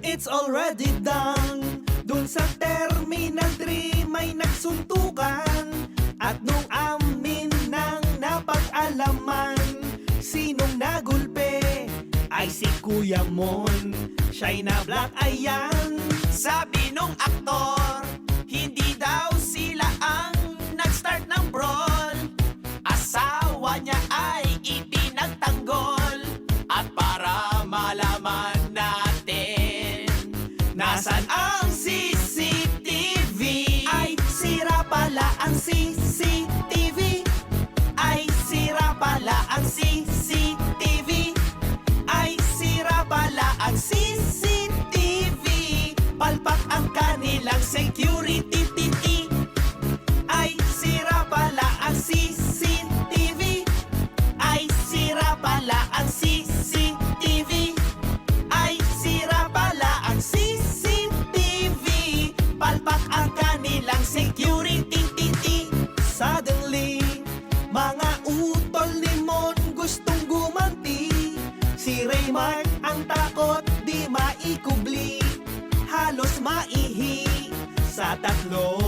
It's already done. Dun sa Terminal 3 may nagsuntukan. At nung amin nang napag-alaman, sinong nagulpe ay si Kuya Mon. Siya'y na-black ayan. Sabi nung aktor, hindi daw sila ang nag-start ng brawl. Asawa niya ay ipinagtanggol. At para malaman natin nasan ang CCTV, Ay sira pala ang CCTV. ay sira pala ang CCTV, Ay sira pala ang CCTV. palpak ang kanilang security titi. Ay sira pala ang CCTV. Ay sira pala ang CCTV, Ay sira pala ang CCTV. palpak ang kanilang security titi. Suddenly, mga utol ni Mon gustong gumanti. Si Raymart ang takot, di maikubli. Halos maihi sa tatlo